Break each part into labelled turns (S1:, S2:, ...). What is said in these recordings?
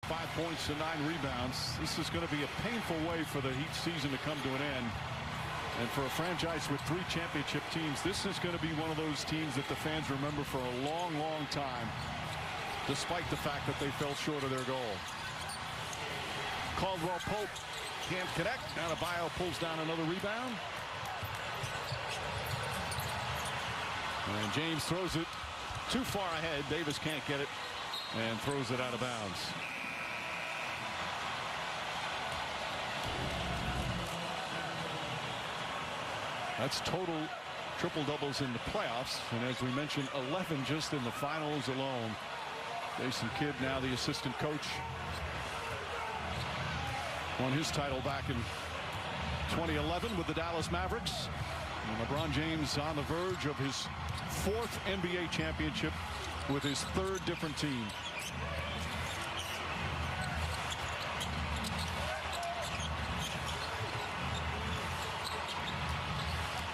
S1: 5 points and 9 rebounds. This is going to be a painful way for the Heat season to come to an end. And for a franchise with 3 championship teams, this is going to be one of those teams that the fans remember for a long, long time, despite the fact that they fell short of their goal. Caldwell Pope can't connect. Adebayo pulls down another rebound. And James throws it too far ahead. Davis can't get it and throws it out of bounds. That's total triple doubles in the playoffs, and as we mentioned, 11 just in the finals alone. Jason Kidd, now the assistant coach, won his title back in 2011 with the Dallas Mavericks. And LeBron James on the verge of his 4th NBA championship with his 3rd different team.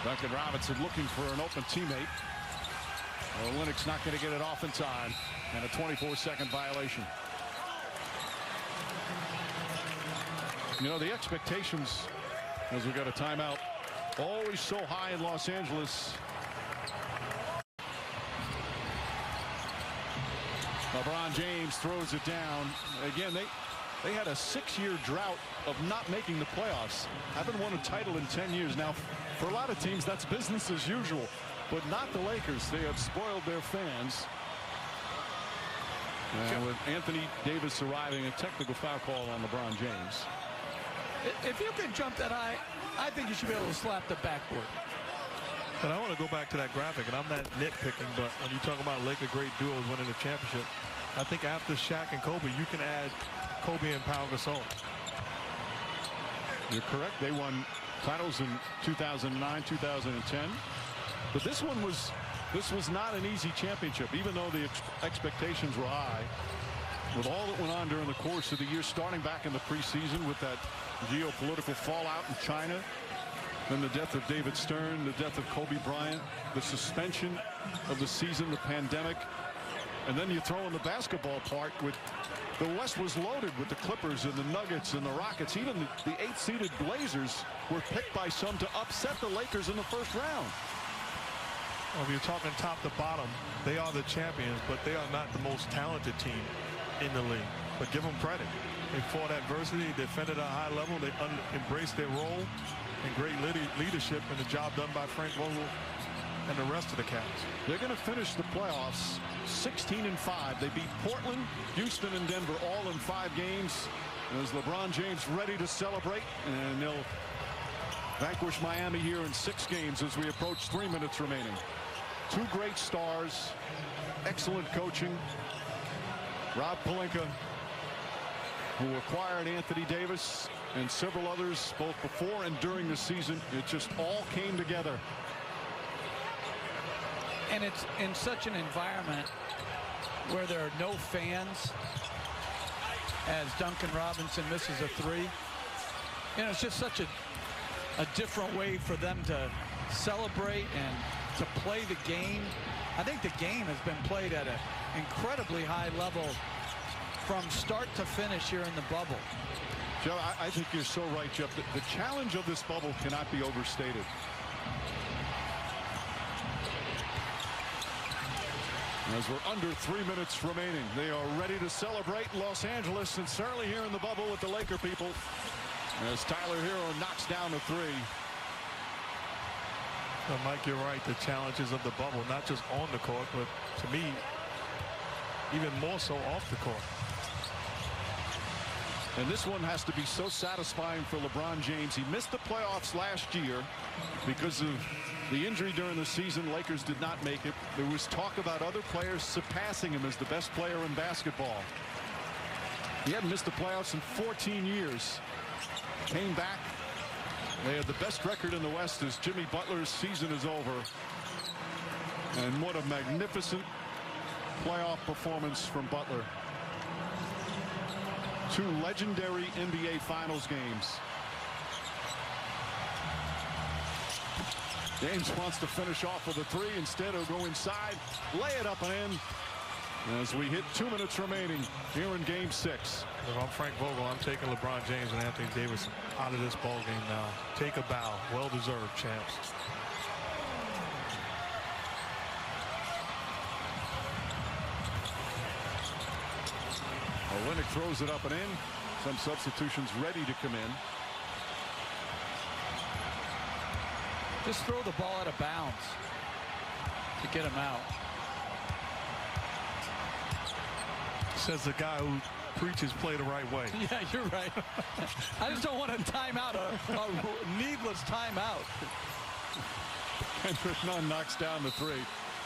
S1: Duncan Robinson looking for an open teammate. Olynyk not going to get it off in time, and a 24-second violation. You know, the expectations, as we got a timeout, always so high in Los Angeles. LeBron James throws it down. Again, they had a 6-year drought of not making the playoffs. Haven't won a title in 10 years. Now, for a lot of teams, that's business as usual, but not the Lakers. They have spoiled their fans. And with Anthony Davis arriving, a technical foul call on LeBron James.
S2: If you can jump that high, I think you should be able to slap the backboard.
S3: And I want to go back to that graphic, and I'm not nitpicking, but when you talk about Laker great duos winning the championship, I think after Shaq and Kobe, you can add Kobe and Pau Gasol.
S1: You're correct. They won titles in 2009, 2010. But this was not an easy championship, even though the expectations were high. With all that went on during the course of the year, starting back in the preseason with that geopolitical fallout in China, then the death of David Stern, the death of Kobe Bryant, the suspension of the season, the pandemic, and then you throw in the basketball part with the West was loaded with the Clippers and the Nuggets and the Rockets. Even the 8th-seeded Blazers were picked by some to upset the Lakers in the first round.
S3: Well, if you're talking top to bottom, they are the champions, but they are not the most talented team in the league. But give them credit. They fought adversity, defended at a high level, they embraced their role, and great leadership, and the job done by Frank Vogel and the rest of the Cavs.
S1: They're going to finish the playoffs 16-5. They beat Portland, Houston, and Denver all in 5 games. As LeBron James ready to celebrate, and they'll vanquish Miami here in 6 games as we approach 3 minutes remaining. 2 great stars, excellent coaching. Rob Pelinka, who acquired Anthony Davis and several others both before and during the season. It just all came together.
S2: And it's in such an environment where there are no fans as Duncan Robinson misses a 3. You know, it's just such a different way for them to celebrate and to play the game. I think the game has been played at an incredibly high level from start to finish here in the bubble.
S1: Joe, I think you're so right, Jeff. The challenge of this bubble cannot be overstated. As we're under 3 minutes remaining, they are ready to celebrate Los Angeles, and certainly here in the bubble with the Laker people, as Tyler Hero knocks down a 3.
S3: Well, Mike, you're right. The challenges of the bubble, not just on the court, but to me, even more so off the court.
S1: And this one has to be so satisfying for LeBron James. He missed the playoffs last year because of the injury during the season. Lakers did not make it. There was talk about other players surpassing him as the best player in basketball. He hadn't missed the playoffs in 14 years. Came back. They had the best record in the West as Jimmy Butler's season is over. And what a magnificent playoff performance from Butler. 2 legendary NBA Finals games. James wants to finish off with a 3. Instead, he'll go inside, lay it up and in. As we hit 2 minutes remaining here in Game 6.
S3: If I'm Frank Vogel, I'm taking LeBron James and Anthony Davis out of this ball game now. Take a bow. Well-deserved, champs.
S1: Olynyk throws it up and in. Some substitutions ready to come in.
S2: Just throw the ball out of bounds to get him out.
S3: Says the guy who preaches play the right way.
S2: Yeah, you're right. I just don't want a timeout, a needless timeout.
S1: Kendrick Nunn knocks down the three.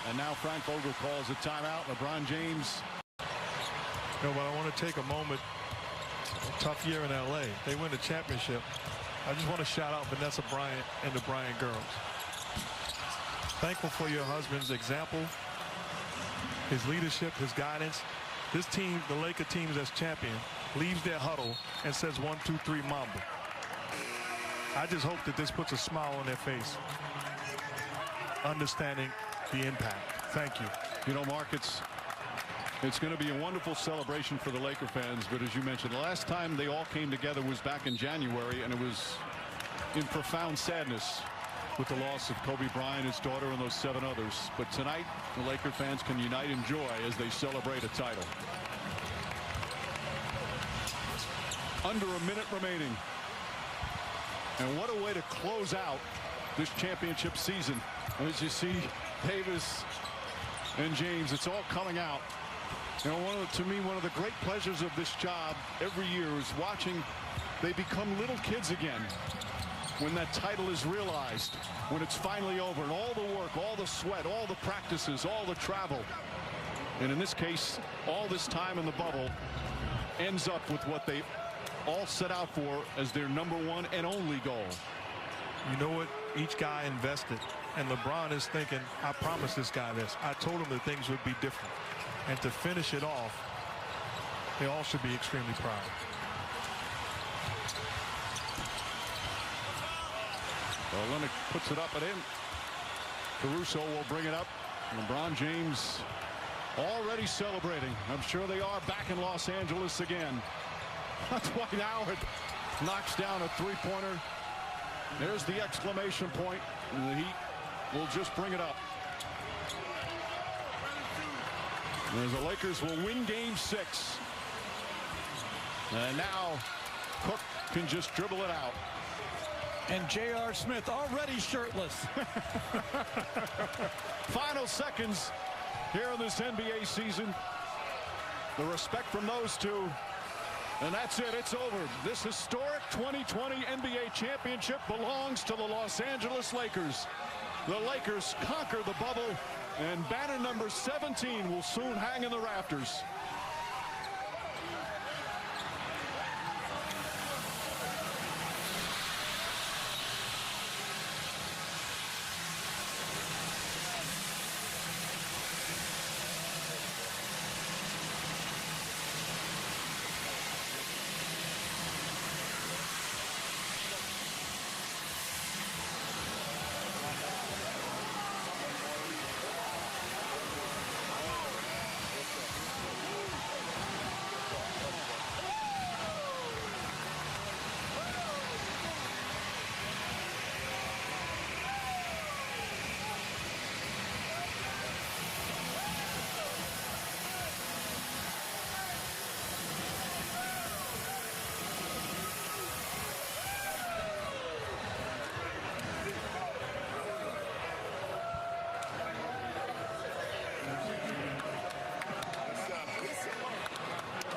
S1: And now Frank Vogel calls a timeout. LeBron James.
S3: No, but I want to take a moment. A tough year in L.A. They win the championship. I just want to shout out Vanessa Bryant and the Bryant girls. Thankful for your husband's example, his leadership, his guidance. This team, the Laker team that's champion, leaves their huddle and says 1, 2, 3 Mamba. I just hope that this puts a smile on their face, understanding the impact. Thank you.
S1: You know, Mark, it's going to be a wonderful celebration for the Laker fans. But as you mentioned, the last time they all came together was back in January, and it was in profound sadness with the loss of Kobe Bryant, his daughter, and those 7 others. But tonight, the Laker fans can unite in joy as they celebrate a title. Under a minute remaining. And what a way to close out this championship season. As you see Davis and James, it's all coming out. You know, to me, one of the great pleasures of this job every year is watching they become little kids again. When that title is realized, when it's finally over, and all the work, all the sweat, all the practices, all the travel, and in this case, all this time in the bubble ends up with what they all set out for as their #1 and only goal.
S3: You know what? Each guy invested, and LeBron is thinking, I promised this guy this. I told him that things would be different. And to finish it off, they all should be extremely proud.
S1: Olynyk puts it up and in. Caruso will bring it up. LeBron James already celebrating. I'm sure they are back in Los Angeles again. Dwight Howard knocks down a three-pointer. There's the exclamation point. And the Heat will just bring it up. As the Lakers will win Game 6. And now Cook can just dribble it out.
S2: And J.R. Smith already shirtless.
S1: Final seconds here in this NBA season. The respect from those two. And that's it. It's over. This historic 2020 NBA championship belongs to the Los Angeles Lakers. The Lakers conquer the bubble, and banner number 17 will soon hang in the rafters.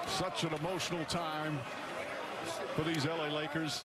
S1: Such an emotional time for these LA Lakers.